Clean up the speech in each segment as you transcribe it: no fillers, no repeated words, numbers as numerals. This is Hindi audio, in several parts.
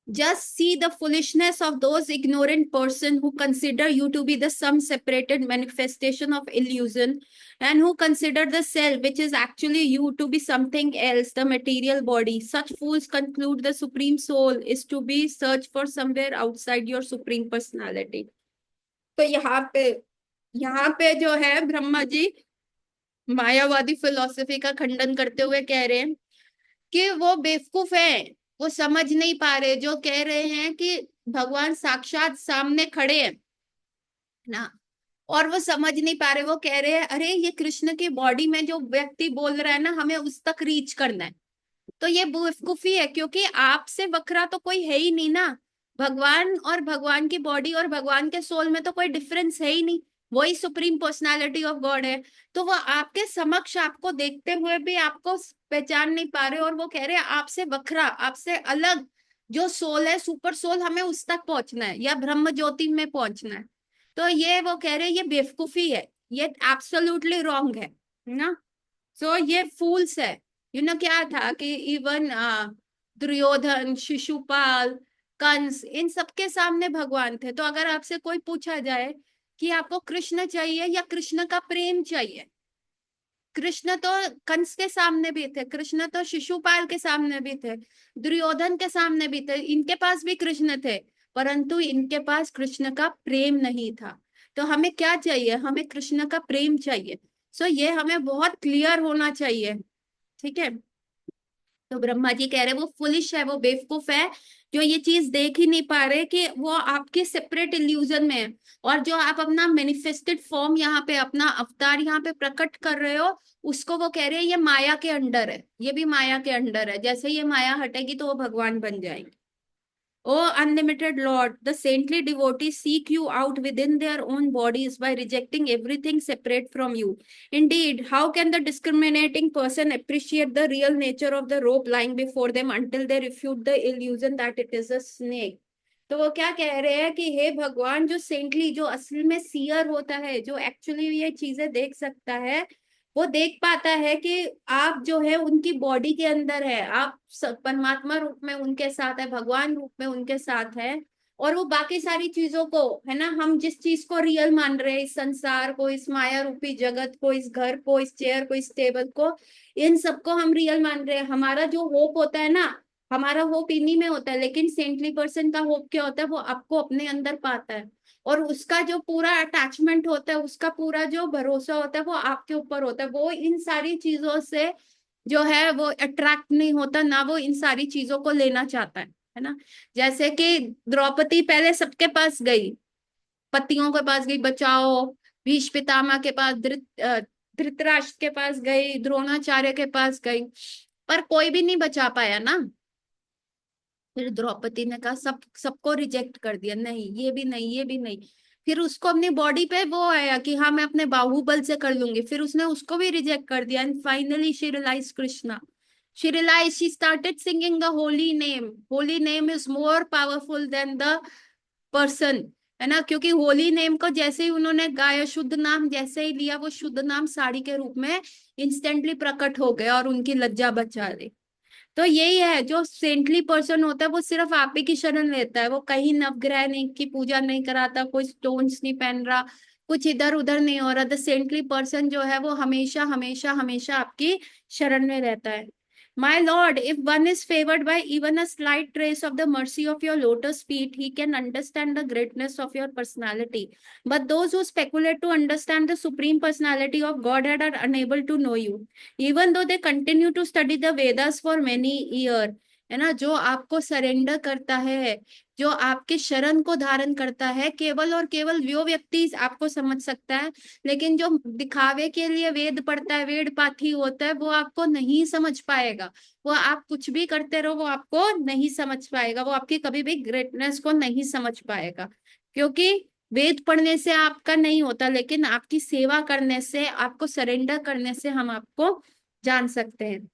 Just see the foolishness of those ignorant person who consider you to be the some separated manifestation of illusion, and who consider the self, which is actually you, to be something else, the material body. Such fools conclude the supreme soul is to be searched for somewhere outside your supreme personality. तो यहाँ पे जो है ब्रह्मा जी मायावादी फिलोसफी का खंडन करते हुए कह रहे हैं कि वो बेवकूफ है, वो समझ नहीं पा रहे, जो कह रहे हैं कि भगवान साक्षात सामने खड़े हैं ना, और वो समझ नहीं पा रहे। वो कह रहे हैं अरे ये कृष्ण की बॉडी में जो व्यक्ति बोल रहा है ना, हमें उस तक रीच करना है। तो ये बेवकूफी है, क्योंकि आपसे बखरा तो कोई है ही नहीं ना। भगवान और भगवान की बॉडी और भगवान के सोल में तो कोई डिफरेंस है ही नहीं, वही सुप्रीम पर्सनालिटी ऑफ गॉड है। तो वो आपके समक्ष आपको देखते हुए भी आपको पहचान नहीं पा रहे, और वो कह रहे हैं आपसे बखरा, आपसे अलग जो सोल है, सुपर सोल, हमें उस तक पहुंचना है या ब्रह्म ज्योति में पहुंचना है। तो ये वो कह रहे हैं ये बेवकूफी है, ये एब्सोल्युटली रॉन्ग है ना। सो ये फूल्स है। क्या था कि इवन दुर्योधन, शिशुपाल, कंस, इन सबके सामने भगवान थे। तो अगर आपसे कोई पूछा जाए कि आपको कृष्ण चाहिए या कृष्ण का प्रेम चाहिए, कृष्ण तो कंस के सामने भी थे, कृष्ण तो शिशुपाल के सामने भी थे, दुर्योधन के सामने भी थे, इनके पास भी कृष्ण थे, परंतु इनके पास कृष्ण का प्रेम नहीं था। तो हमें क्या चाहिए? हमें कृष्ण का प्रेम चाहिए। सो ये हमें बहुत क्लियर होना चाहिए। ठीक है। तो ब्रह्मा जी कह रहे वो फुलिश है, वो बेवकूफ है, जो ये चीज देख ही नहीं पा रहे कि वो आपके सेपरेट इल्यूजन में है। और जो आप अपना मैनिफेस्टेड फॉर्म यहाँ पे, अपना अवतार यहाँ पे प्रकट कर रहे हो, उसको वो कह रहे हैं ये माया के अंडर है, ये भी माया के अंडर है। जैसे ये माया हटेगी तो वो भगवान बन जाएंगे। O unlimited Lord, the saintly devotees seek you out within their own bodies by rejecting everything separate from you. Indeed, how can the discriminating person appreciate the real nature of the rope lying before them until they refute the illusion that it is a snake? तो वो क्या कह रहे हैं कि हे भगवान, जो सेंटली, जो असल में सीयर होता है, जो एक्चुअली ये चीजें देख सकता है, वो देख पाता है कि आप जो है उनकी बॉडी के अंदर है, आप परमात्मा रूप में उनके साथ है, भगवान रूप में उनके साथ है। और वो बाकी सारी चीजों को, है ना, हम जिस चीज को रियल मान रहे हैं, इस संसार को, इस माया रूपी जगत को, इस घर को, इस चेयर को, इस टेबल को, इन सबको हम रियल मान रहे हैं। हमारा जो होप होता है ना, हमारा होप इन्हीं में होता है। लेकिन सेंटली पर्सन का होप क्या होता है? वो आपको अपने अंदर पाता है, और उसका जो पूरा अटैचमेंट होता है, उसका पूरा जो भरोसा होता है, वो आपके ऊपर होता है। वो इन सारी चीजों से जो है वो अट्रैक्ट नहीं होता ना, वो इन सारी चीजों को लेना चाहता है ना। जैसे कि द्रौपदी पहले सबके पास गई, पतियों के पास गई, बचाओ, भीष्म पितामह के पास, धृतराष्ट्र के पास गई, द्रोणाचार्य के पास गई, पर कोई भी नहीं बचा पाया ना। फिर द्रौपदी ने कहा, सबको रिजेक्ट कर दिया, नहीं ये भी नहीं, ये भी नहीं। फिर उसको अपनी बॉडी पे वो आया कि हाँ मैं अपने बाहुबल से कर लूंगी, फिर उसने उसको भी रिजेक्ट कर दिया। And finally she realise Krishna, she realise, she started singing the holy name. Holy name is more powerful than the person, है ना। क्योंकि होली नेम को जैसे ही उन्होंने गाया, शुद्ध नाम जैसे ही लिया, वो शुद्ध नाम साड़ी के रूप में इंस्टेंटली प्रकट हो गया और उनकी लज्जा बचा ली। तो यही है, जो सेंटली पर्सन होता है वो सिर्फ आप ही की शरण लेता है। वो कहीं नवग्रह नहीं की पूजा नहीं कराता, कोई स्टोन्स नहीं पहन रहा, कुछ इधर उधर नहीं हो रहा। द सेंटली पर्सन जो है वो हमेशा हमेशा हमेशा आपकी शरण में रहता है। My Lord, if one is favored by even a slight trace of the mercy of your lotus feet, he can understand the greatness of your personality. But those who speculate to understand the supreme personality of Godhead are unable to know you, even though they continue to study the Vedas for many years. है ना, जो आपको सरेंडर करता है, जो आपके शरण को धारण करता है, केवल और केवल वो व्यक्ति आपको समझ सकता है। लेकिन जो दिखावे के लिए वेद पढ़ता है, वेद पाठी होता है, वो आपको नहीं समझ पाएगा। वो आप कुछ भी करते रहो, वो आपको नहीं समझ पाएगा, वो आपकी कभी भी ग्रेटनेस को नहीं समझ पाएगा। क्योंकि वेद पढ़ने से आपका नहीं होता, लेकिन आपकी सेवा करने से, आपको सरेंडर करने से हम आपको जान सकते हैं।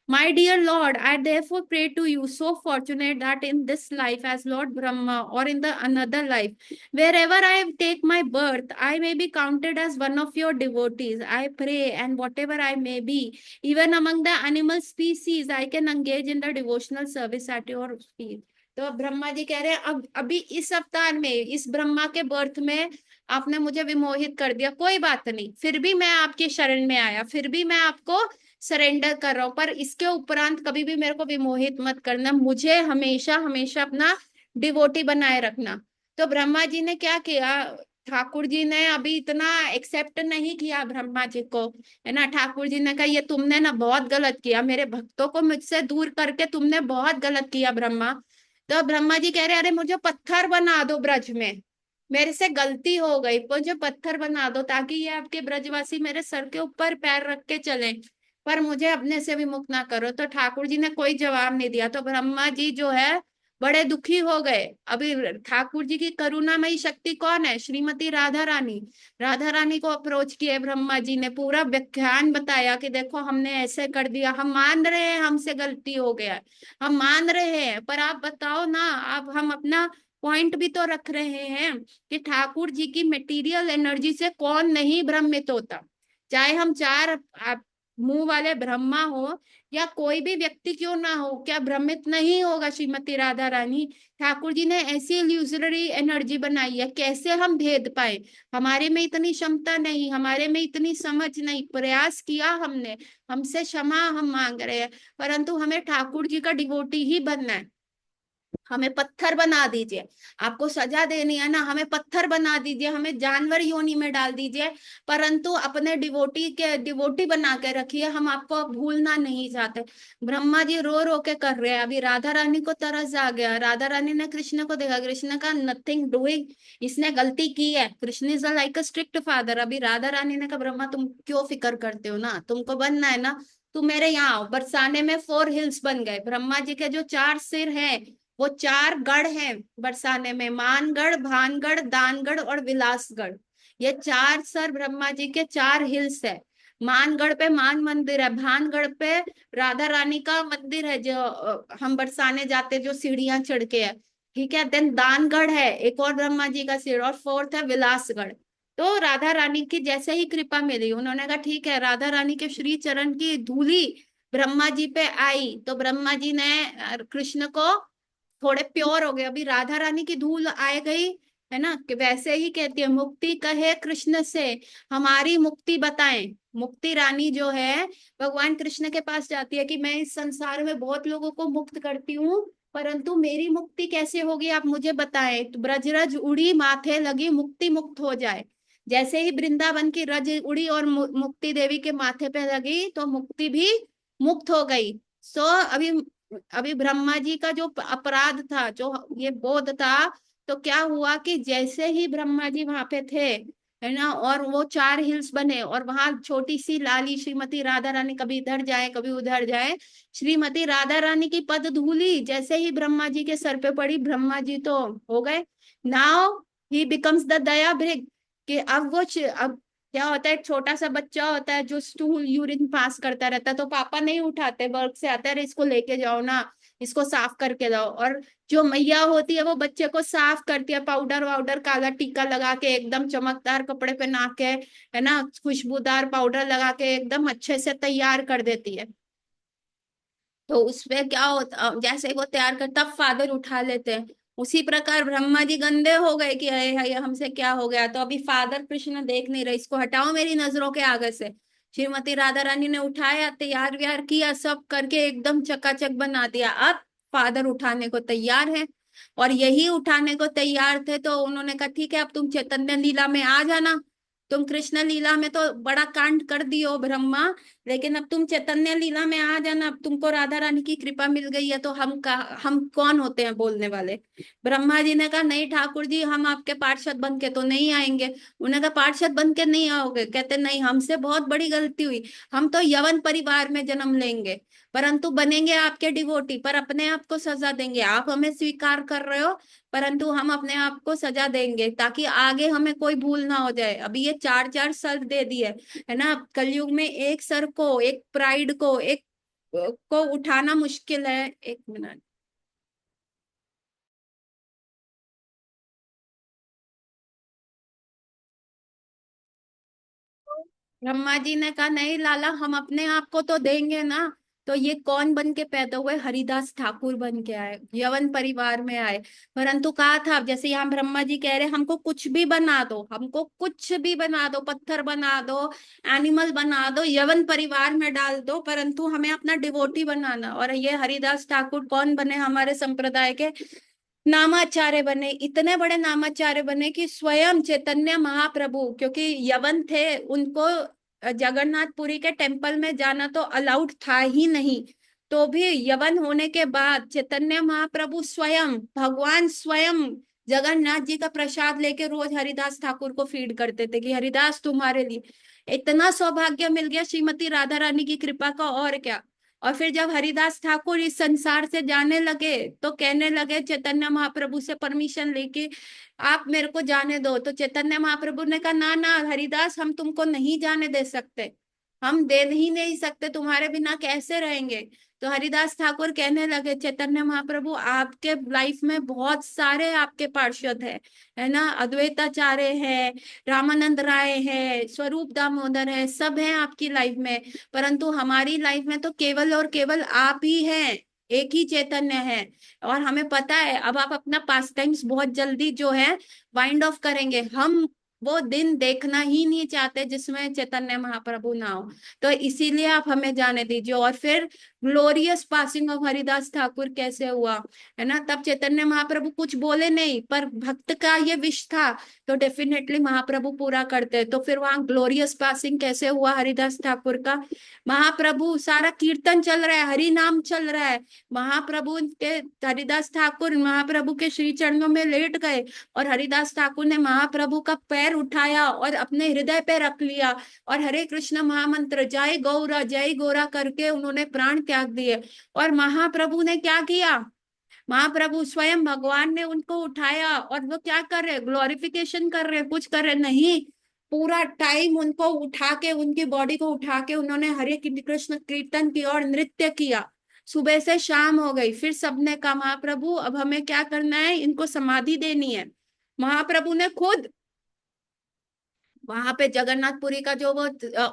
My dear Lord, I therefore pray to you, so fortunate that in this life as Lord Brahma or in the another life, wherever I take my birth, I may be counted as one of your devotees. I pray, and whatever I may be, even among the animal species, I can engage in the devotional service at your feet. तो ब्रह्मा जी कह रहे हैं अब अभी इस अवतार में, इस ब्रह्मा के बर्थ में आपने मुझे विमोहित कर दिया, कोई बात नहीं, फिर भी मैं आपकी शरण में आया, फिर भी मैं आपको सरेंडर कर रहा हूं, पर इसके उपरांत कभी भी मेरे को विमोहित मत करना, मुझे हमेशा हमेशा अपना डिवोटी बनाए रखना। तो ब्रह्मा जी ने क्या किया, ठाकुर जी ने अभी इतना एक्सेप्ट नहीं किया ब्रह्मा जी को, है ना। ठाकुर जी ने कहा ये तुमने ना बहुत गलत किया, मेरे भक्तों को मुझसे दूर करके तुमने बहुत गलत किया ब्रह्मा। तो ब्रह्मा जी कह रहे अरे मुझे पत्थर बना दो ब्रज में, मेरे से गलती हो गई, मुझे पत्थर बना दो ताकि ये आपके ब्रजवासी मेरे सर के ऊपर पैर रख के चले, पर मुझे अपने से विमुख ना करो। तो ठाकुर जी ने कोई जवाब नहीं दिया, तो ब्रह्मा जी जो है बड़े दुखी हो गए। अभी ठाकुर जी की करुणामयी शक्ति कौन है, श्रीमती राधा रानी। राधा रानी को अप्रोच किए ब्रह्मा जी ने, पूरा व्याख्यान बताया कि देखो हमने ऐसे कर दिया, हम मान रहे हैं हमसे गलती हो गया है, हम मान रहे हैं, पर आप बताओ ना, अब हम अपना पॉइंट भी तो रख रहे हैं कि ठाकुर जी की मटेरियल एनर्जी से कौन नहीं भ्रमित होता। चाहे हम चार मुंह वाले ब्रह्मा हो या कोई भी व्यक्ति क्यों ना हो, क्या भ्रमित नहीं होगा श्रीमती राधा रानी। ठाकुर जी ने ऐसी इल्यूजनरी एनर्जी बनाई है, कैसे हम भेद पाए, हमारे में इतनी क्षमता नहीं, हमारे में इतनी समझ नहीं, प्रयास किया हमने, हमसे क्षमा हम मांग रहे हैं, परंतु हमें ठाकुर जी का डिवोटी ही बनना है। हमें पत्थर बना दीजिए, आपको सजा देनी है ना, हमें पत्थर बना दीजिए, हमें जानवर योनि में डाल दीजिए, परंतु अपने डिवोटी बना के रखिए, हम आपको भूलना नहीं चाहते। ब्रह्मा जी रो रो के कर रहे हैं। अभी राधा रानी को तरस आ गया, राधा रानी ने कृष्ण को देखा, कृष्ण का नथिंग डूइंग, इसने गलती की है, Krishna is like a strict father. अभी राधा रानी ने कहा ब्रह्मा तुम क्यों फिक्र करते हो ना, तुमको बनना है ना, तुम मेरे यहाँ आओ। बरसाने में 4 हिल्स बन गए, ब्रह्मा जी के जो 4 सिर हैं वो 4 गढ़ हैं बरसाने में, मानगढ़, भानगढ़, दानगढ़ और विलासगढ़। ये 4 सर ब्रह्मा जी के 4 हिल्स है। मानगढ़ पे मान मंदिर है, भानगढ़ पे राधा रानी का मंदिर है, जो हम बरसाने जाते जो सीढ़ियां चढ़ के है, ठीक है। देन दानगढ़ है एक और ब्रह्मा जी का सिर, और फोर्थ है विलासगढ़। तो राधा रानी की जैसे ही कृपा मिली, उन्होंने कहा ठीक है, राधा रानी के श्री चरण की धूली ब्रह्मा जी पे आई, तो ब्रह्मा जी ने कृष्ण को थोड़े प्योर हो गए। अभी राधा रानी की धूल आए गई, है ना, कि वैसे ही कहती है मुक्ति कहे कृष्ण से, हमारी मुक्ति बताएं। मुक्ति रानी जो है भगवान कृष्ण के पास जाती है कि मैं इस संसार में बहुत लोगों को मुक्त करती हूँ, परंतु मेरी मुक्ति कैसे होगी आप मुझे बताएं। तो ब्रजरज उड़ी माथे लगी मुक्ति मुक्त हो जाए, जैसे ही वृंदावन की रज उड़ी और मुक्ति देवी के माथे पे लगी तो मुक्ति भी मुक्त हो गई। सो अभी अभी ब्रह्मा जी का जो अपराध था, जो ये बोध था, तो क्या हुआ कि जैसे ही ब्रह्मा जी वहां पे थे, है ना, और वो 4 हिल्स बने और वहां छोटी सी लाली श्रीमती राधा रानी कभी इधर जाए कभी उधर जाए, श्रीमती राधा रानी की पद धूली जैसे ही ब्रह्मा जी के सर पे पड़ी, ब्रह्मा जी तो हो गए। नाउ ही बिकम्स द दया भृग, कि अब अब क्या होता है, एक छोटा सा बच्चा होता है जो स्टूल यूरिन पास करता रहता है, तो पापा नहीं उठाते, वर्क से आता है, "अरे इसको लेके जाओ ना, इसको साफ करके लाओ", और जो मैया होती है वो बच्चे को साफ करती है, पाउडर वाउडर काला टीका लगा के एकदम चमकदार कपड़े पहना के, है ना, खुशबूदार पाउडर लगा के एकदम अच्छे से तैयार कर देती है। तो उसपे क्या होता, जैसे ही वो तैयार कर तब फादर उठा लेते हैं। उसी प्रकार ब्रह्मा जी गंदे हो गए कि अरे ये हमसे क्या हो गया, तो अभी फादर कृष्ण देख नहीं रहे, इसको हटाओ मेरी नजरों के आगे से। श्रीमती राधा रानी ने उठाया, तैयार व्यार किया, सब करके एकदम चकाचक बना दिया। अब फादर उठाने को तैयार है, और यही उठाने को तैयार थे, तो उन्होंने कहा ठीक है अब तुम चैतन्य लीला में आ जाना। तुम कृष्ण लीला में तो बड़ा कांड कर दियो ब्रह्मा, लेकिन अब तुम चैतन्य लीला में आ जाना, अब तुमको राधा रानी की कृपा मिल गई है, तो हम कौन होते हैं बोलने वाले। ब्रह्मा जी ने कहा नहीं ठाकुर जी, हम आपके पार्षद बन के तो नहीं आएंगे। उन्होंने कहा पार्षद बन के नहीं आओगे, कहते नहीं, हमसे बहुत बड़ी गलती हुई, हम तो यवन परिवार में जन्म लेंगे, परंतु बनेंगे आपके डिवोटी, पर अपने आप को सजा देंगे। आप हमें स्वीकार कर रहे हो, परंतु हम अपने आप को सजा देंगे ताकि आगे हमें कोई भूल ना हो जाए। अभी ये 4 4 सर दे दिए, है ना, कलयुग में एक सर को, एक प्राइड को, एक को उठाना मुश्किल है। 1 मिनट। ब्रह्मा जी ने कहा नहीं लाला, हम अपने आप को तो देंगे ना, तो ये कौन बन के पैदा हुए? हरिदास ठाकुर बन के आए, यवन परिवार में आए। परंतु कहा था, जैसे यहाँ ब्रह्मा जी कह रहे हमको कुछ भी बना दो, हमको कुछ भी बना दो, पत्थर बना दो, एनिमल बना दो, यवन परिवार में डाल दो, परंतु हमें अपना डिवोटी बनाना। और ये हरिदास ठाकुर कौन बने? हमारे संप्रदाय के नामाचार्य बने। इतने बड़े नामाचार्य बने कि स्वयं चैतन्य महाप्रभु, क्योंकि यवन थे, उनको जगन्नाथपुरी के टेम्पल में जाना तो अलाउड था ही नहीं, तो भी यवन होने के बाद चैतन्य महाप्रभु स्वयं, भगवान स्वयं जगन्नाथ जी का प्रसाद लेके रोज हरिदास ठाकुर को फीड करते थे कि हरिदास तुम्हारे लिए। इतना सौभाग्य मिल गया श्रीमती राधा रानी की कृपा का, और क्या। और फिर जब हरिदास ठाकुर इस संसार से जाने लगे तो कहने लगे चैतन्य महाप्रभु से परमिशन लेके, आप मेरे को जाने दो। तो चैतन्य महाप्रभु ने कहा ना ना हरिदास, हम तुमको नहीं जाने दे सकते, हम दे ही नहीं सकते, तुम्हारे बिना कैसे रहेंगे। तो हरिदास ठाकुर कहने लगे चैतन्य महाप्रभु, आपके लाइफ में बहुत सारे आपके पार्षद है ना, अद्वैताचार्य है, रामानंद राय है, स्वरूप दामोदर है, सब है आपकी लाइफ में, परंतु हमारी लाइफ में तो केवल और केवल आप ही हैं, एक ही चैतन्य है। और हमें पता है अब आप अपना पास टाइम्स बहुत जल्दी जो है वाइंड ऑफ करेंगे, हम वो दिन देखना ही नहीं चाहते जिसमें चैतन्य महाप्रभु ना हो, तो इसीलिए आप हमें जाने दीजिए। और फिर glorious passing of Haridas Thakur कैसे हुआ, है ना, तब चैतन्य महाप्रभु कुछ बोले नहीं, पर भक्त का ये विश था तो डेफिनेटली महाप्रभु पूरा करते। तो फिर वहां ग्लोरियस पासिंग कैसे हुआ हरिदास ठाकुर का? महाप्रभु सारा कीर्तन चल रहा है, हरि नाम चल रहा है, महाप्रभु के, हरिदास ठाकुर महाप्रभु के श्री चरणों में लेट गए, और हरिदास ठाकुर ने महाप्रभु का पैर उठाया और अपने हृदय पे रख लिया, और हरे कृष्ण महामंत्र जय गौरा करके उन्होंने प्राण त्याग दिए। और महाप्रभु ने क्या किया? महाप्रभु स्वयं भगवान ने उनको उठाया, और वो क्या कर रहे? ग्लोरिफिकेशन कर रहे, कुछ कर रहे नहीं, पूरा टाइम उनको उठा के, उनकी बॉडी को उठा के उन्होंने हरे कृष्ण कीर्तन किया और नृत्य किया। सुबह से शाम हो गई, फिर सबने कहा महाप्रभु अब हमें क्या करना है, इनको समाधि देनी है। महाप्रभु ने खुद वहां पे जगन्नाथपुरी का जो वो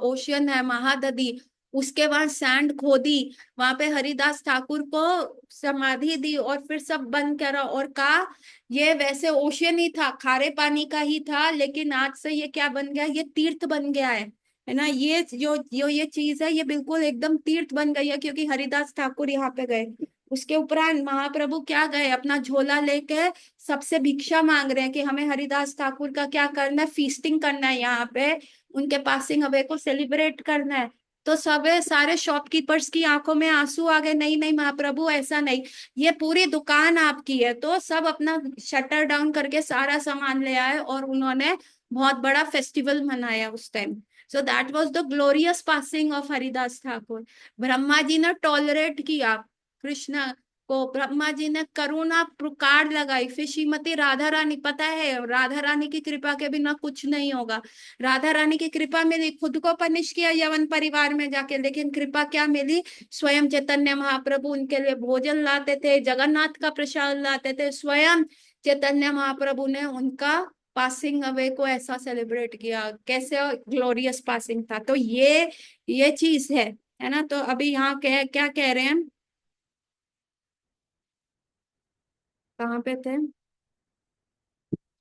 ओशियन है, महादधी, उसके वहां सैंड खोदी, वहां पे हरिदास ठाकुर को समाधि दी, और फिर सब बंद करा और कहा ये वैसे ओशियन ही था, खारे पानी का ही था, लेकिन आज से ये क्या बन गया, ये तीर्थ बन गया है ना, ये जो ये चीज है ये बिल्कुल एकदम तीर्थ बन गई है, क्योंकि हरिदास ठाकुर यहाँ पे गए। उसके उपरांत महाप्रभु क्या गए, अपना झोला लेके सबसे भिक्षा मांग रहे हैं कि हमें हरिदास ठाकुर का क्या करना है, फीस्टिंग करना है यहाँ पे, उनके पासिंग अवे को सेलिब्रेट करना है। तो सबे सारे शॉपकीपर्स की आंखों में आंसू आ गए, नहीं नहीं महाप्रभु ऐसा नहीं, ये पूरी दुकान आपकी है। तो सब अपना शटर डाउन करके सारा सामान ले आए, और उन्होंने बहुत बड़ा फेस्टिवल मनाया उस time. So that was the glorious passing of Haridas Thakur. Brahma ji ने टॉलरेट किया कृष्ण को, ब्रह्मा जी ने करुणा पुकार लगाई, फिर श्रीमती राधा रानी, पता है राधा रानी की कृपा के बिना कुछ नहीं होगा, राधा रानी की कृपा मिली, खुद को पनिश किया यवन परिवार में जाके, लेकिन कृपा क्या मिली? स्वयं चैतन्य महाप्रभु उनके लिए भोजन लाते थे, जगन्नाथ का प्रसाद लाते थे, स्वयं चैतन्य महाप्रभु ने उनका पासिंग अवे को ऐसा सेलिब्रेट किया, कैसे ग्लोरियस पासिंग था। तो ये चीज है ना। तो अभी यहाँ क्या कह रहे हैं, कहाँ पे थे?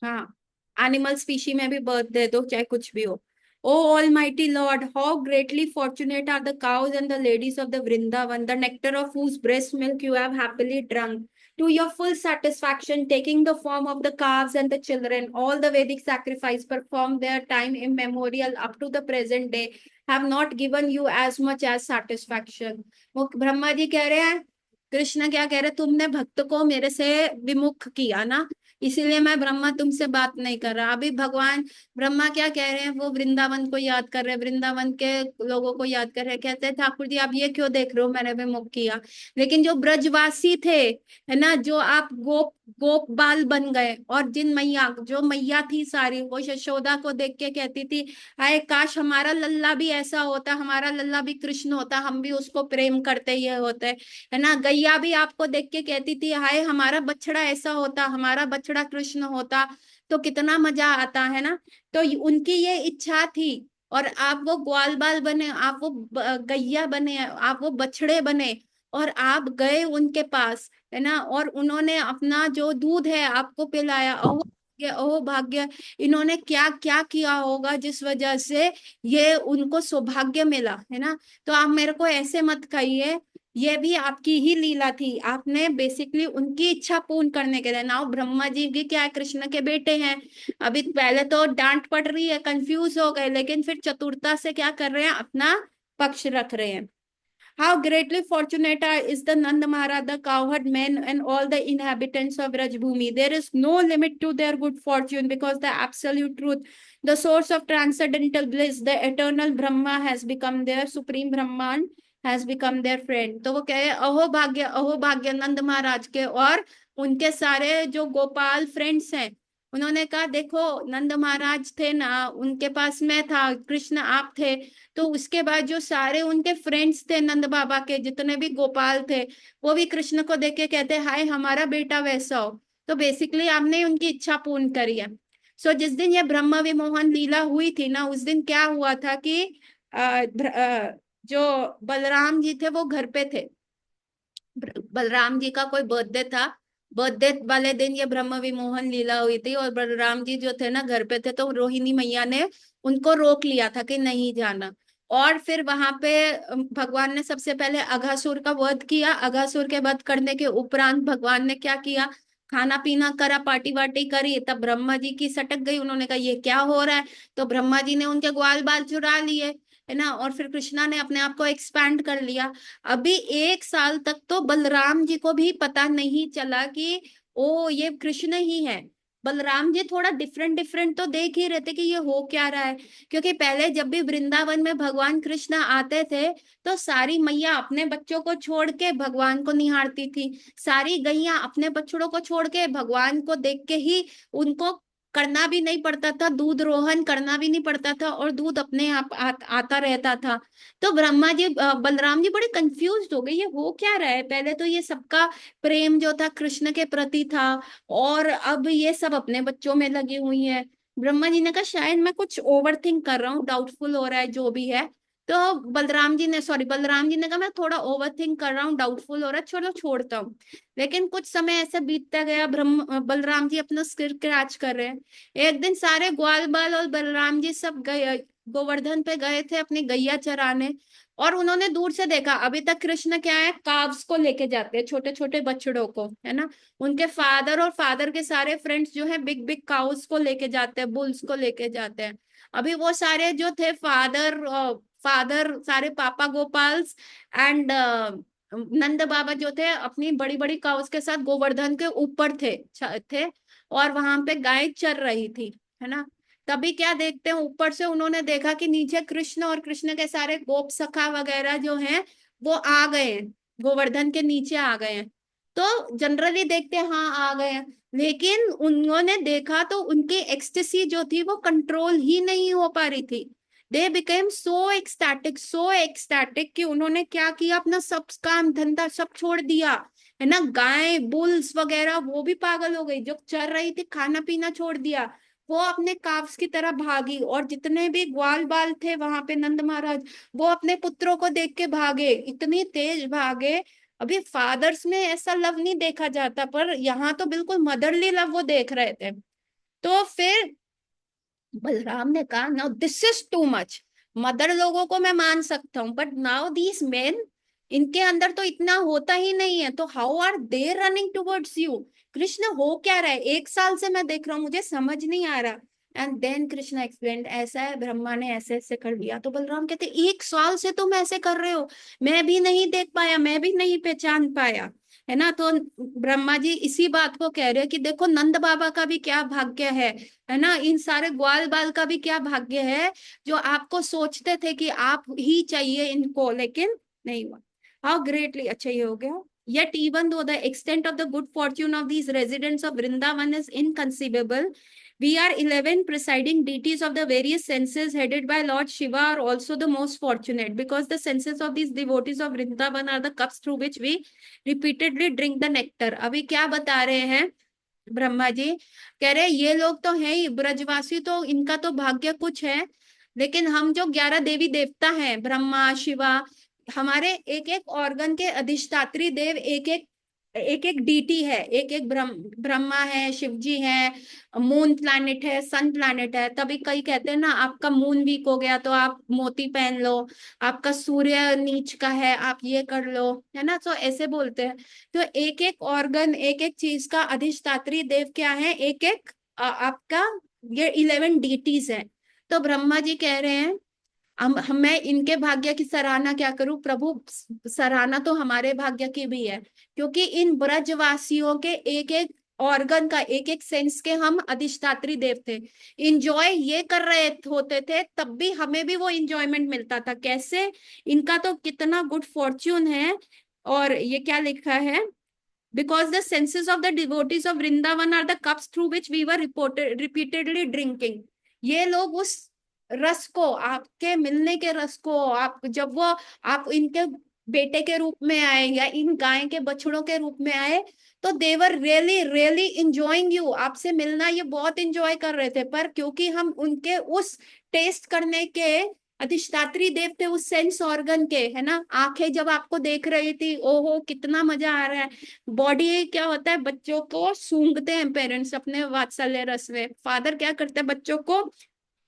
हाँ, एनिमल स्पीशी में भी बर्थ दे दो, चाहे कुछ भी हो। O almighty Lord, how greatly fortunate are the cows and the ladies of the Vrindavan, the nectar of whose breast milk you have happily drunk to your full satisfaction, taking the form of the calves and the children. All the Vedic sacrifice performed their time immemorial up to the present day have not given you as much as satisfaction. वो ब्रह्मा जी कह रहे हैं, कृष्ण क्या कह रहे, तुमने भक्त को मेरे से विमुख किया ना, इसीलिए मैं ब्रह्मा तुमसे बात नहीं कर रहा। अभी भगवान ब्रह्मा क्या कह रहे हैं, वो वृंदावन को याद कर रहे हैं, वृंदावन के लोगों को याद कर रहे हैं, कहते हैं ठाकुर जी आप ये क्यों देख रहे हो, मैंने विमुख किया। लेकिन जो ब्रजवासी थे, है ना, जो आप गोप गोप बाल बन गए, और जिन मैया, जो मैया थी सारी, वो यशोदा को देख के कहती थी हाय काश हमारा लल्ला भी ऐसा होता, हमारा लल्ला भी कृष्ण होता, हम भी उसको प्रेम करते ये होते, है ना। गैया भी आपको देख के कहती थी हाय हमारा बछड़ा ऐसा होता, हमारा बछड़ा कृष्ण होता, तो कितना मजा आता, है ना। तो उनकी ये इच्छा थी। और आप वो ग्वाल बाल बने, आप वो गैया बने, आप वो बछड़े बने, और आप गए उनके पास, है ना, और उन्होंने अपना जो दूध है आपको पिलाया। अहो भाग्य, अहो भाग्य, इन्होंने क्या क्या किया होगा जिस वजह से ये उनको सौभाग्य मिला, है ना। तो आप मेरे को ऐसे मत कहिए, ये भी आपकी ही लीला थी, आपने बेसिकली उनकी इच्छा पूर्ण करने के लिए। नाउ ब्रह्मा जी भी क्या है, कृष्ण के बेटे हैं। अभी पहले तो डांट पड़ रही है, कंफ्यूज हो गए, लेकिन फिर चतुरता से क्या कर रहे हैं, अपना पक्ष रख रहे हैं। How greatly fortunate is the Nand Maharaj, the cowherd men, and all the inhabitants of Rajbhumi. There is no limit to their good fortune because the absolute truth, the source of transcendental bliss, the eternal Brahma has become their supreme Brahman, has become their friend. तो वो कहे अहो भाग्य नंद महाराज के और उनके सारे जो गोपाल फ्रेंड्स हैं। उन्होंने कहा देखो, नंद महाराज थे ना, उनके पास मैं था, कृष्ण आप थे, तो उसके बाद जो सारे उनके फ्रेंड्स थे नंद बाबा के, जितने भी गोपाल थे, वो भी कृष्ण को देख के कहते हाय हमारा बेटा वैसा हो। तो बेसिकली आपने उनकी इच्छा पूर्ण करी है। सो जिस दिन ये ब्रह्म विमोहन लीला हुई थी ना, उस दिन क्या हुआ था कि जो बलराम जी थे वो घर पे थे। बलराम जी का कोई बर्थडे था, बर्थडे वाले दिन ये ब्रह्म विमोहन लीला हुई थी, और बलराम जी जो थे ना घर पे थे, तो रोहिणी मैया ने उनको रोक लिया था कि नहीं जाना। और फिर वहां पे भगवान ने सबसे पहले अघासुर का वध किया। अघासुर के वध करने के उपरांत भगवान ने क्या किया, खाना पीना करा, पार्टी वार्टी करी। तब ब्रह्मा जी की सटक गई, उन्होंने कहा ये क्या हो रहा है। तो ब्रह्मा जी ने उनके ग्वाल बाल चुरा लिए, है ना, और फिर कृष्णा ने अपने आप को एक्सपैंड कर लिया। अभी 1 साल तक तो बलराम जी को भी पता नहीं चला कि ओ ये कृष्ण ही है। बलराम जी थोड़ा डिफरेंट डिफरेंट तो देख ही रहे थे कि ये हो क्या रहा है, क्योंकि पहले जब भी वृंदावन में भगवान कृष्ण आते थे, तो सारी मैया अपने बच्चों को छोड़ के भगवान को निहारती थी, सारी गैया अपने बछड़ों को छोड़ के भगवान को देख के ही, उनको करना भी नहीं पड़ता था, दूध रोहन करना भी नहीं पड़ता था, और दूध अपने आप आता रहता था। तो ब्रह्मा जी बलराम जी बड़े कंफ्यूज हो गए, ये हो क्या रहा है। पहले तो ये सबका प्रेम जो था कृष्ण के प्रति था, और अब ये सब अपने बच्चों में लगी हुई है। ब्रह्मा जी ने कहा शायद मैं कुछ ओवर थिंक कर रहा हूँ, डाउटफुल हो रहा है जो भी है। तो बलराम जी ने कहा मैं थोड़ा ओवर थिंक कर रहा हूँ, डाउटफुल हो रहा है, चलो छोड़ता हूँ। लेकिन कुछ समय ऐसे बीतता गया, बलराम जी अपना सिर क्रैच कर रहे हैं। एक दिन सारे ग्वाल बाल और बलराम जी सब गए, गोवर्धन पे गए थे अपनी गैया चराने, और उन्होंने दूर से देखा, अभी तक कृष्ण क्या है, काव्स को लेके जाते हैं, छोटे छोटे बछड़ों को, है ना। उनके फादर और फादर के सारे फ्रेंड्स जो है बिग बिग काउस को लेके जाते हैं, बुल्स को लेके जाते हैं। अभी वो सारे जो थे फादर फादर सारे पापा गोपाल्स एंड नंद बाबा जो थे अपनी बड़ी बड़ी काउस के साथ गोवर्धन के ऊपर थे, और वहां पे गाय चर रही थी, है ना। तभी क्या देखते हैं, ऊपर से उन्होंने देखा कि नीचे कृष्ण और कृष्ण के सारे गोप सखा वगैरह जो हैं वो आ गए हैं, गोवर्धन के नीचे आ गए हैं। तो जनरली देखते हैं हाँ आ गए हैं, लेकिन उन्होंने देखा तो उनकी एक्सटेसी जो थी वो कंट्रोल ही नहीं हो पा रही थी। दे बिकेम सो एक्सटैटिक कि उन्होंने क्या किया, अपना सब काम धंधा सब छोड़ दिया, है ना। गाय बुल्स वगैरह वो भी पागल हो गई, जो चर रही थी खाना पीना छोड़ दिया, वो अपने काफ्स की तरह भागी। और जितने भी ग्वाल बाल थे वहां पे नंद महाराज, वो अपने पुत्रों को देख के भागे, इतनी तेज भागे। अभी फादर्स में ऐसा लव नहीं देखा जाता, पर यहाँ तो बिल्कुल मदरली लव वो देख रहे थे। तो फिर बलराम ने कहा now this is too much. Mother लोगों को मैं मान सकता हूँ, बट नाउ दीज मेन, इनके अंदर तो इतना होता ही नहीं है, तो how are they running towards you. Krishna हो क्या रहा है, 1 साल से मैं देख रहा हूँ, मुझे समझ नहीं आ रहा। एंड देन कृष्ण एक्सप्लेन, ऐसा है ब्रह्मा ने ऐसे ऐसे कर दिया। तो बलराम कहते 1 साल से तुम ऐसे कर रहे हो, मैं भी नहीं देख पाया, मैं भी नहीं पहचान पाया, है ना। तो ब्रह्मा जी इसी बात को कह रहे हैं कि देखो नंद बाबा का भी क्या भाग्य है ना, इन सारे ग्वाल बाल का भी क्या भाग्य है, जो आपको सोचते थे कि आप ही चाहिए इनको, लेकिन नहीं हुआ। हाउ ग्रेटली, अच्छा ये हो गया। Yet even though the extent of the good fortune of these residents of Vrindavan is inconceivable, we are 11 presiding deities of the various senses headed by Lord Shiva are also the most fortunate, because the senses of these devotees of Vrindavan are the cups through which we repeatedly drink the nectar। अभी क्या बता रहे हैं ब्रह्मा जी, कह रहे ये लोग तो है ही ब्रजवासी, तो इनका तो भाग्य कुछ है। लेकिन हम जो 11 देवी देवता हैं, ब्रह्मा शिवा, हमारे एक एक ऑर्गन के अधिष्ठात्री देव एक एक डीटी है, एक एक ब्रह्मा है, शिव जी है, मून प्लैनेट है, सन प्लैनेट है। तभी कई कहते हैं ना, आपका मून वीक हो गया तो आप मोती पहन लो, आपका सूर्य नीच का है आप ये कर लो, है ना। तो ऐसे बोलते हैं। तो एक एक ऑर्गन, एक एक चीज का अधिष्ठात्री देव क्या है, एक एक आपका ये 11 डीटीज है। तो ब्रह्मा जी कह रहे हैं, मैं इनके भाग्य की सराहना क्या करूं प्रभु, सराहना तो हमारे भाग्य की भी है, क्योंकि इन ब्रजवासियों के एक एक ऑर्गन का, एक एक सेंस के हम अधिष्ठात्री देव थे। इंजॉय ये कर रहे होते थे तब भी हमें भी वो इंजॉयमेंट मिलता था। कैसे, इनका तो कितना गुड फॉर्च्यून है। और ये क्या लिखा है, because the senses of the devotees of Vrindavan are the cups through which we were repeatedly drinking। ये लोग उस रस को, आपके मिलने के रस को, आप जब वो आप इनके बेटे के रूप में आए या इन गाय के बछड़ों के रूप में आए, तो they were really really enjoying you, आपसे मिलना ये बहुत इंजॉय कर रहे थे। पर क्योंकि हम उनके उस टेस्ट करने के अधिष्ठात्री देव थे, उस सेंस ऑर्गन के, है ना, आंखें जब आपको देख रही थी, ओहो कितना मजा आ रहा है। बॉडी क्या होता है, बच्चों को सूंघते हैं पेरेंट्स अपने वात्सल्य रस में। फादर क्या करते हैं, बच्चों को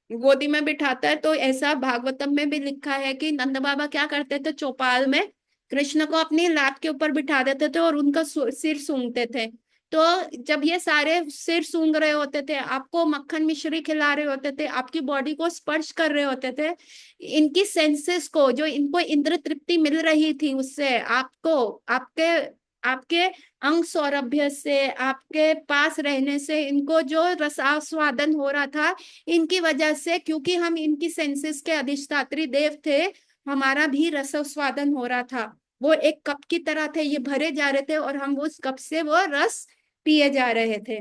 गोदी में बिठाता है। तो ऐसा भागवतम में भी लिखा है कि नंद बाबा क्या करते थे, चौपाल में कृष्ण को अपनी लात के ऊपर बिठा देते थे और उनका सिर सूंघते थे। तो जब ये सारे सिर सूंघ रहे होते थे, आपको मक्खन मिश्री खिला रहे होते थे, आपकी बॉडी को स्पर्श कर रहे होते थे, इनकी सेंसेस को जो इनको इंद्र तृप्ति मिल रही थी, उससे आपको, आपके आपके अंग सौरभ्य से, आपके पास रहने से इनको जो रसास्वादन हो रहा था, इनकी वजह से, क्योंकि हम इनकी सेंसेस के अधिष्ठात्री देव थे, हमारा भी रसास्वादन हो रहा था। वो एक कप की तरह थे, ये भरे जा रहे थे और हम उस कप से वो रस पिए जा रहे थे।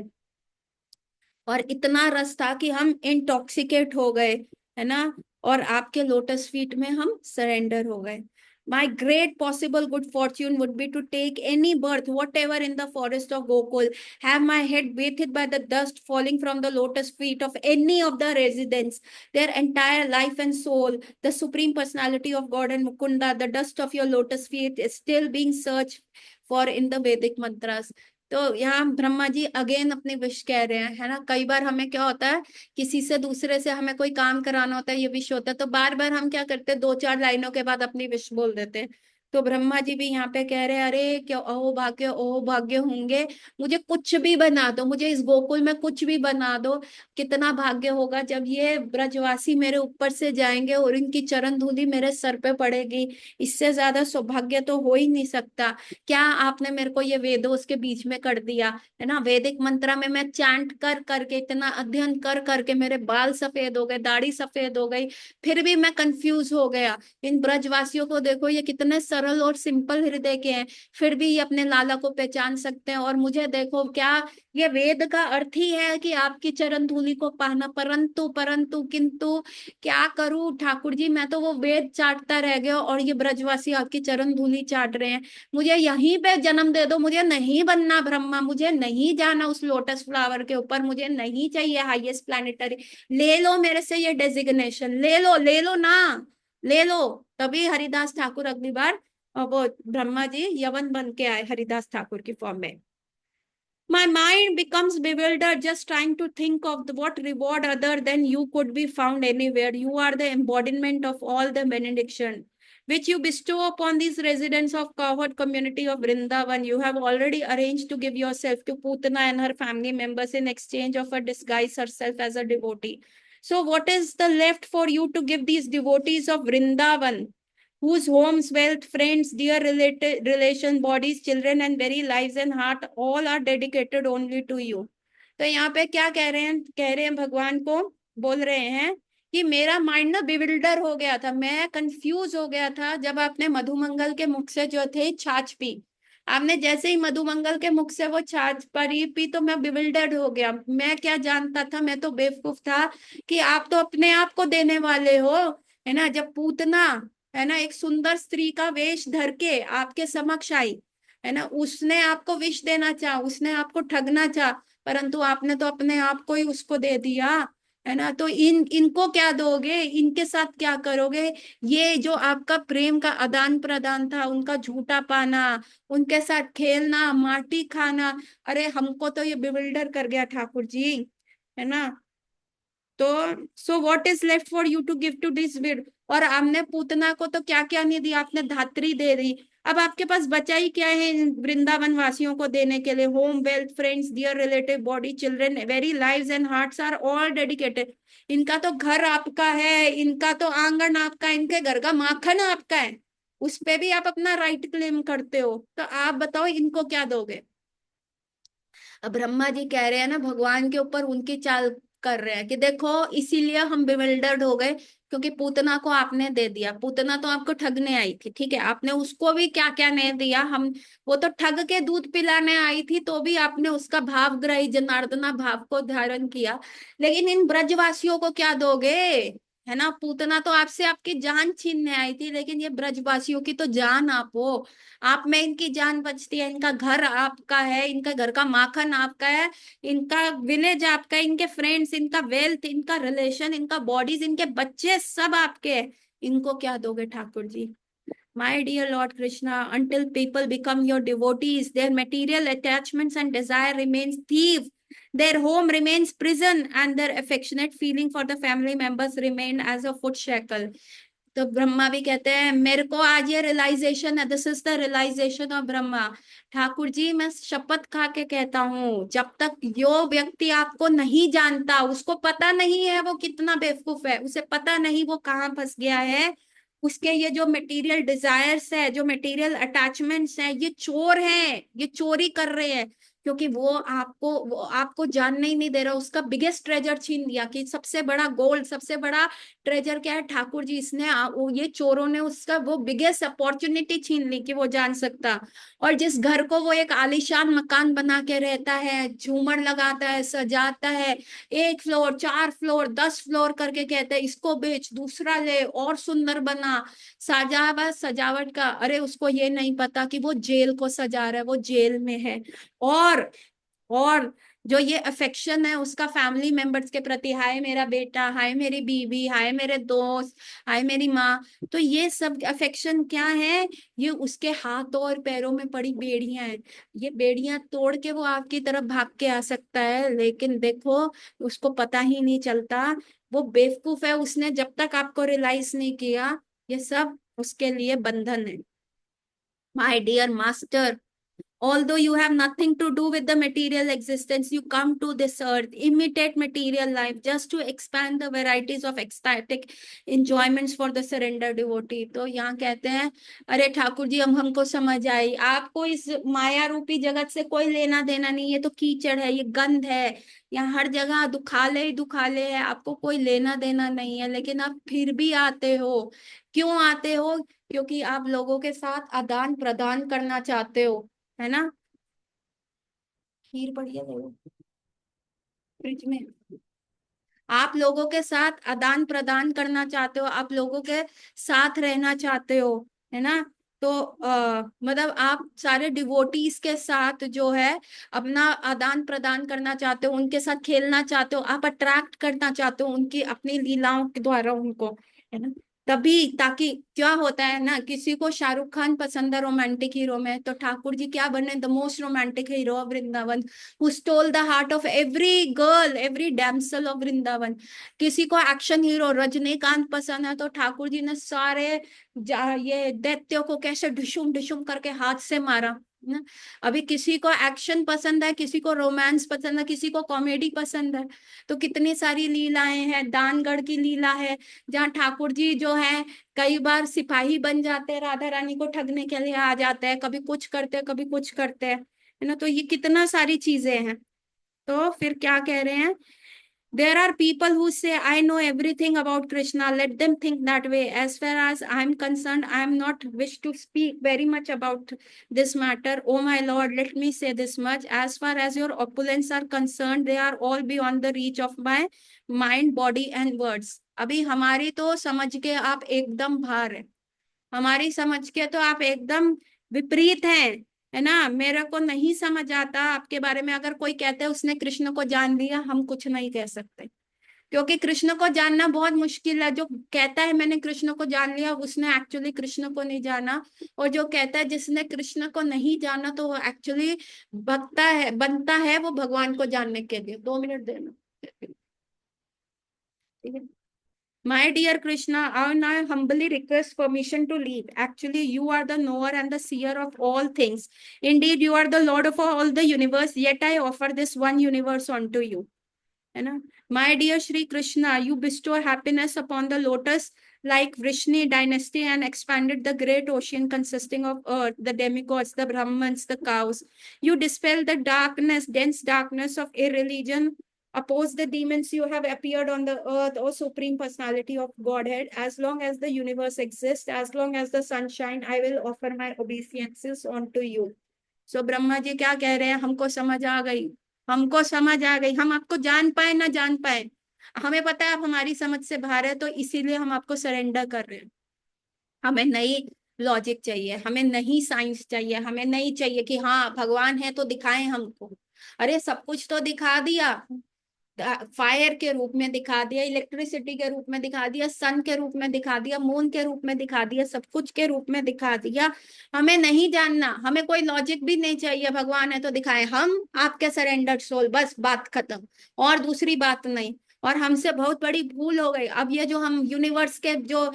और इतना रस था कि हम इंटॉक्सिकेट हो गए, है ना। और आपके लोटस फीट में हम सरेंडर हो गए। My great possible good fortune would be to take any birth, whatever in the forest of Gokul, have my head bathed by the dust falling from the lotus feet of any of the residents, their entire life and soul, the supreme personality of God and Mukunda, the dust of your lotus feet is still being searched for in the Vedic mantras। तो यहाँ ब्रह्मा जी अगेन अपनी विश कह रहे हैं, है ना। कई बार हमें क्या होता है, किसी से दूसरे से हमें कोई काम कराना होता है, ये विश होता है, तो बार बार हम क्या करते हैं, दो चार लाइनों के बाद अपनी विश बोल देते हैं। तो ब्रह्मा जी भी यहाँ पे कह रहे हैं, अरे क्या अहो भाग्य होंगे, मुझे कुछ भी बना दो, मुझे इस गोकुल में कुछ भी बना दो। कितना भाग्य होगा जब ये ब्रजवासी मेरे ऊपर से जाएंगे और इनकी चरण धूलि मेरे सर पे पड़ेगी। इससे ज्यादा सौभाग्य तो हो ही नहीं सकता। क्या आपने मेरे को ये वेदों के बीच में कर दिया, है ना। वैदिक मंत्र में मैं चैंट कर करके, इतना अध्ययन कर करके मेरे बाल सफेद हो गए, दाढ़ी सफेद हो गई, फिर भी मैं कंफ्यूज हो गया। इन ब्रजवासियों को देखो, ये कितने सरल और सिंपल हृदय के हैं, फिर भी ये अपने लाला को पहचान सकते हैं। और मुझे देखो, क्या ये वेद का अर्थ ही है कि आपकी चरण धूलि को पाना, परंतु परंतु किंतु क्या करूं ठाकुर जी, मैं तो वो वेद चाटता रह गया और ये ब्रजवासी आपकी चरण धूलि चाट रहे हैं। मुझे यहीं पे जन्म दे दो, मुझे नहीं बनना ब्रह्मा, मुझे नहीं जाना उस लोटस फ्लावर के ऊपर, मुझे नहीं चाहिए हाईएस्ट प्लैनेटरी। ले लो मेरे से ये डेजिग्नेशन, ले लो ना, ले लो। तभी हरिदास ठाकुर अगली बार, वो ब्रह्मा जी यवन बन के आए हरिदास ठाकुर की फॉर्म में। My mind becomes bewildered just trying to think of what reward other than you could be found anywhere. You are the embodiment of all the benediction which you bestow upon these residents of cowherd community of Vrindavan. You have already arranged to give yourself to Putana and her family members in exchange of her disguise herself as a devotee. So what is the left for you to give these devotees of Vrindavan, whose homes, wealth, friends, dear relation, bodies, children, and very lives and heart all are dedicated only to you? तो यहाँ पे क्या कह रहे हैं, कह रहे हैं भगवान को, बोल रहे हैं कि मेरा माइंड ना बिविल्डर हो गया था, मैं कंफ्यूज हो गया था जब आपने मधुमंगल के मुख से जो थे छाछ पी। आपने जैसे ही मधुमंगल के मुख से वो छाछ पी तो मैं बिविल्डर्ड हो गया। मैं क्या जानता था, मैं तो बेवकूफ था कि आप तो अपने आप को देने वाले हो, है ना। जब पूतना, है ना, एक सुंदर स्त्री का वेश धर के आपके समक्ष आई, है ना, उसने आपको विष देना चाहा, उसने आपको ठगना चाहा, परंतु आपने तो अपने आप को ही उसको दे दिया, है ना। तो इनको क्या दोगे, इनके साथ क्या करोगे। ये जो आपका प्रेम का आदान प्रदान था, उनका झूठा पाना, उनके साथ खेलना, माटी खाना, अरे हमको तो ये बिविल्डर कर गया ठाकुर जी, है ना। तो so what is left for you to give to this विड। और आपने पूतना को तो क्या क्या नहीं दिया, आपने धात्री दे दी। अब आपके पास बचा ही क्या है इन वृंदावन वासियों को देने के लिए। Home, wealth, friends, dear relative, body, children, very lives and hearts are all dedicated. इनका तो घर आपका है, इनका तो आंगन आपका है, इनके घर का माखन आपका है, उस पे भी आप अपना राइट क्लेम करते हो। तो आप बताओ इनको क्या दोगे। अब ब्रह्मा जी कह रहे हैं ना, भगवान के ऊपर उनकी चाल कर रहे हैं कि देखो इसीलिए हम बिविल्डर्ड हो गए, क्योंकि पूतना को आपने दे दिया। पूतना तो आपको ठगने आई थी, ठीक है, आपने उसको भी क्या क्या नहीं दिया। हम, वो तो ठग के दूध पिलाने आई थी, तो भी आपने उसका भावग्राही जनार्दना भाव को धारण किया। लेकिन इन ब्रजवासियों को क्या दोगे, है ना। पूतना तो आपसे आपकी जान छीनने आई थी, लेकिन ये ब्रजवासियों की तो जान आप हो। आप में इनकी जान बचती है, इनका घर आपका है, इनका घर का माखन आपका है, इनका विलेज आपका है, इनके फ्रेंड्स, इनका वेल्थ, इनका रिलेशन, इनका बॉडीज, इनके बच्चे सब आपके हैं। इनको क्या दोगे Thakur ji. My dear Lord Krishna, until people become your devotees, their material attachments and desire remains thief. Their home remains prison, and their affectionate feeling for the family members remain as a foot shackle. तो ब्रह्मा भी कहते हैं मेरे को आज ये रियलाइजेशन है, this is the realization of Brahma. Thakur ji मैं शपथ खा के कहता हूँ, जब तक यो व्यक्ति आपको नहीं जानता, उसको पता नहीं है वो कितना बेवकूफ है, उसे पता नहीं वो कहाँ फंस गया है। उसके ये जो मटेरियल डिजायर्स है, जो मटेरियल अटैचमेंट्स हैं, ये चोर हैं, ये चोरी कर रहे हैं। क्योंकि वो आपको जानने ही नहीं दे रहा, उसका बिगेस्ट ट्रेजर छीन लिया। कि सबसे बड़ा गोल्ड, सबसे बड़ा ट्रेजर क्या है ठाकुर जी, इसने ये चोरों ने उसका वो बिगेस्ट अपॉर्चुनिटी छीन ली कि वो जान सकता। और जिस घर को वो एक आलीशान मकान बना के रहता है, झूमर लगाता है, सजाता है, 1 फ्लोर, 4 फ्लोर, 10 फ्लोर करके कहते हैं इसको बेच, दूसरा ले, और सुंदर बना, सजावट सजावट का। अरे उसको ये नहीं पता कि वो जेल को सजा रहा है, वो जेल में है। और जो ये अफेक्शन है उसका फैमिली मेंबर्स के प्रति, हाय मेरा बेटा, हाय मेरी बीवी, हाय मेरे दोस्त, हाय मेरी माँ, तो ये सब अफेक्शन क्या है। ये उसके हाथों और पैरों में पड़ी बेड़ियां हैं। ये बेड़ियां तोड़ के वो आपकी तरफ भाग के आ सकता है, लेकिन देखो उसको पता ही नहीं चलता। वो बेवकूफ है, उसने जब तक आपको रियलाइज नहीं किया ये सब उसके लिए बंधन है। My dear master, although you have nothing to do with the material existence, you come to this earth, imitate material life just to expand the varieties of ecstatic enjoyments for the surrender devotee। तो यहाँ कहते हैं अरे ठाकुर जी हम हमको समझ आई, आपको इस माया रूपी जगत से कोई लेना देना नहीं। ये तो कीचड़ है, ये गंध है, यहाँ हर जगह दुखाले ही दुखाले है, आपको कोई लेना देना नहीं है, लेकिन आप फिर भी आते हो। क्यों आते हो, क्योंकि आप लोगों के साथ आदान प्रदान करना चाहते हो, है ना। खीर बढ़िया ले लो फ्रिज में। आप लोगों के साथ आदान प्रदान करना चाहते हो, आप लोगों के साथ रहना चाहते हो, है ना। तो मतलब आप सारे डिवोटीज के साथ जो है अपना आदान प्रदान करना चाहते हो, उनके साथ खेलना चाहते हो, आप अट्रैक्ट करना चाहते हो उनकी अपनी लीलाओं के द्वारा उनको, है ना। तभी, ताकि क्या होता है ना, किसी को शाहरुख खान पसंद है रोमांटिक हीरो में, तो ठाकुर जी क्या बने, the most romantic hero of Vrindavan, who stole the heart of every girl, every damsel of Vrindavan. किसी को एक्शन हीरो रजनीकांत पसंद है, तो ठाकुर जी ने सारे ये दैत्यों को कैसे ढुशुम ढुशुम करके हाथ से मारा ना। अभी किसी को एक्शन पसंद है, किसी को रोमांस पसंद है, किसी को कॉमेडी पसंद है। तो कितनी सारी लीलाएं हैं, दानगढ़ की लीला है जहाँ ठाकुर जी जो है कई बार सिपाही बन जाते हैं, राधा रानी को ठगने के लिए आ जाते हैं, कभी कुछ करते हैं कभी कुछ करते हैं, है ना। तो ये कितना सारी चीजें हैं। तो फिर क्या कह रहे हैं, there are people who say I know everything about Krishna, let them think that way, as far as I am concerned I am not wish to speak very much about this matter, oh my lord, let me say this much, as far as your opulence are concerned they are all beyond the reach of my mind, body and words। अभी हमारी तो समझ के आप एकदम बाहर है, हमारी समझ के तो आप एकदम विपरीत हैं, है ना। मेरे को नहीं समझ आता आपके बारे में, अगर कोई कहते हैं उसने कृष्ण को जान लिया, हम कुछ नहीं कह सकते। क्योंकि कृष्ण को जानना बहुत मुश्किल है। जो कहता है मैंने कृष्ण को जान लिया, उसने एक्चुअली कृष्ण को नहीं जाना। और जो कहता है जिसने कृष्ण को नहीं जाना, तो वो एक्चुअली बनता है वो भगवान को जानने के लिए। 2 मिनट देना, ठीक है। My dear Krishna, I now humbly request permission to leave. Actually, you are the knower and the seer of all things. Indeed, you are the Lord of all the universe, yet I offer this one universe unto you. है ना? My dear Shri Krishna, you bestow happiness upon the lotus like Vrishni dynasty and expanded the great ocean consisting of earth, the demigods, the Brahmans, the cows. You dispel the darkness, dense darkness of irreligion, oppose the demons. You have appeared on the earth, O Supreme Personality of Godhead. As long as the universe exists, as long as the sun shines, I will offer my obeisances unto you. सो ब्रह्मा जी क्या कह रहे हैं? हमको समझ आ गई, हमको समझ आ गई। हम आपको जान पाए ना जान पाए, हमें पता है आप हमारी समझ से बाहर है, तो इसीलिए हम आपको सरेंडर कर रहे हैं। हमें नई लॉजिक चाहिए, हमें नई साइंस चाहिए, हमें नहीं चाहिए कि हाँ भगवान है तो दिखाएं हमको। अरे सब कुछ तो दिखा दिया, फायर के रूप में दिखा दिया, इलेक्ट्रिसिटी के रूप में दिखा दिया, सन के रूप में दिखा दिया, मून के रूप में दिखा दिया, सब कुछ के रूप में दिखा दिया। हमें नहीं जानना, हमें कोई लॉजिक भी नहीं चाहिए, भगवान है तो दिखाए, हम आपके सरेंडर्ड सोल, बस बात खत्म, और दूसरी बात नहीं। और हमसे बहुत बड़ी भूल हो गई। अब ये जो हम यूनिवर्स के जो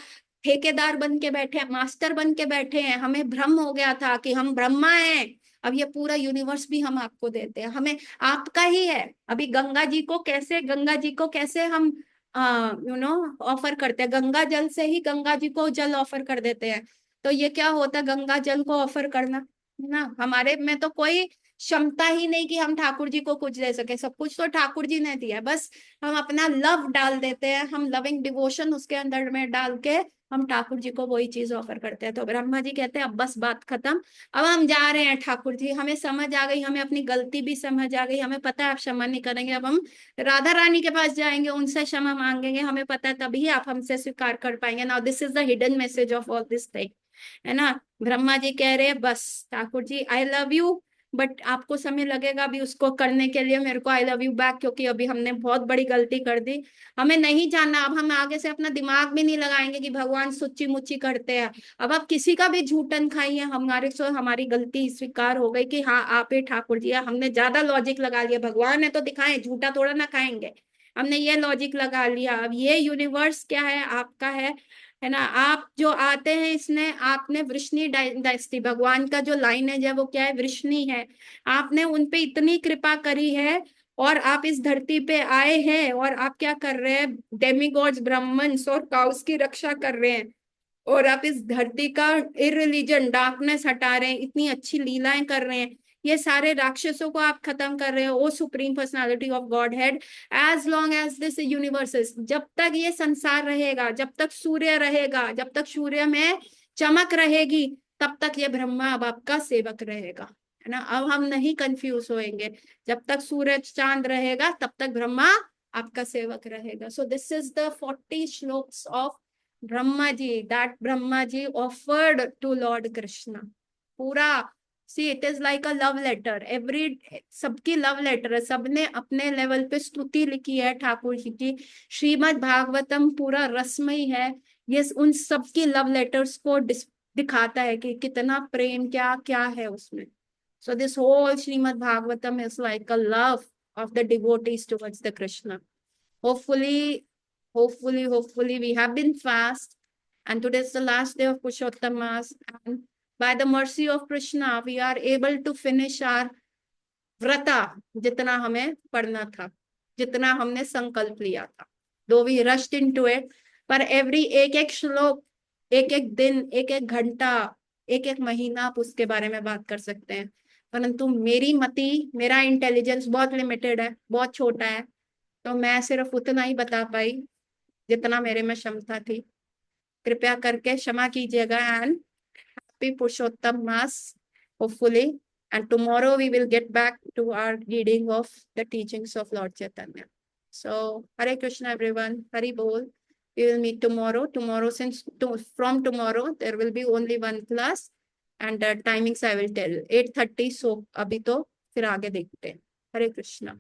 ठेकेदार बन के बैठे हैं, मास्टर बन के बैठे हैं, हमें भ्रम हो गया था कि हम ब्रह्मा हैं। अब ये पूरा यूनिवर्स भी हम आपको देते हैं, हमें आपका ही है। अभी गंगा जी को कैसे हम ऑफर करते हैं, गंगा जल से ही गंगा जी को जल ऑफर कर देते हैं। तो ये क्या होता है गंगा जल को ऑफर करना, है ना? हमारे में तो कोई क्षमता ही नहीं कि हम ठाकुर जी को कुछ दे सके, सब कुछ तो ठाकुर जी ने दिया है। बस हम अपना लव डाल देते हैं, हम लविंग डिवोशन उसके अंदर में डाल के हम ठाकुर जी को वही चीज ऑफर करते हैं। तो ब्रह्मा जी कहते हैं अब बस बात खत्म, अब हम जा रहे हैं ठाकुर जी, हमें समझ आ गई, हमें अपनी गलती भी समझ आ गई, हमें पता है आप क्षमा नहीं करेंगे। अब हम राधा रानी के पास जाएंगे, उनसे क्षमा मांगेंगे, हमें पता है तभी आप हमसे स्वीकार कर पाएंगे। Now this is the hidden message of all this thing, है ना? ब्रह्मा जी कह रहे हैं बस Thakur ji I love you, but आपको समय लगेगा अभी उसको करने के लिए, मेरे को आई लव यू बैक, क्योंकि अभी हमने बहुत बड़ी गलती कर दी। हमें नहीं जानना, अब हम आगे से अपना दिमाग भी नहीं लगाएंगे कि भगवान सुच्ची मुच्ची करते हैं। अब आप किसी का भी झूठन खाइए, हमारे से हमारी गलती स्वीकार हो गई कि हाँ आप ही ठाकुर जी है। हमने ज्यादा लॉजिक लगा लिया, भगवान है तो दिखाएं, झूठा थोड़ा ना खाएंगे, हमने ये लॉजिक लगा लिया। अब ये यूनिवर्स क्या है? आपका है ना? आप जो आते हैं इसने, आपने वृष्णि डायनेस्टी, भगवान का जो लाइनेज है वो क्या है? वृष्णि है। आपने उनपे इतनी कृपा करी है, और आप इस धरती पे आए हैं, और आप क्या कर रहे हैं? डेमिगॉड्स, ब्राह्मण्स और काउस की रक्षा कर रहे हैं, और आप इस धरती का इरिलीजन डार्कनेस हटा रहे हैं, इतनी अच्छी लीलाएं कर रहे हैं, ये सारे राक्षसों को आप खत्म कर रहे हो, O supreme personality of Godhead. As long as this universe, जब तक ये संसार रहेगा, जब तक सूर्य रहेगा, जब तक सूर्य में चमक रहेगी, तब तक ये ब्रह्मा अब आपका सेवक रहेगा, है ना? अब हम नहीं कंफ्यूज होएंगे, जब तक सूरज चांद रहेगा तब तक ब्रह्मा आपका सेवक रहेगा। So this is the 40 shlokas of Brahma ji, that Brahma ji offered to Lord Krishna. पूरा see it is like a love letter, every सबकी लव लेटर है, सबने अपने लेवल पे स्तुति लिखी है ठाकुर जी की। श्रीमद् भागवतम पूरा रसमयी है, ये उन सबकी लव लेटर्स को दिखाता है कि कितना प्रेम क्या क्या है उसमें। So this whole Srimad Bhagavatam is like a love of the devotees towards the Krishna. Hopefully we have been fast, and today is the last day of Purushottam Mass, and by the mercy of Krishna we are able to finish our व्रता, जितना हमें पढ़ना था, जितना हमने संकल्प लिया था। दो वी रश्ड इनटू इट, पर एवरी एक एक श्लोक, एक एक दिन, एक एक घंटा, एक एक महीना आप उसके बारे में बात कर सकते हैं। परंतु मेरी मति, मेरा इंटेलिजेंस बहुत लिमिटेड है, बहुत छोटा है, तो मैं सिर्फ उतना ही बता पाई जितना मेरे में क्षमता थी। कृपया करके क्षमा कीजिएगा, and happy Purushottam mass hopefully, and tomorrow we will get back to our reading of the teachings of Lord Chaitanya. So Hare Krishna everyone, Hari Bol. We will meet tomorrow. From tomorrow there will be only one class, and the timings I will tell 8:30. So abhi to fir aage dekhte hain. Hare Krishna.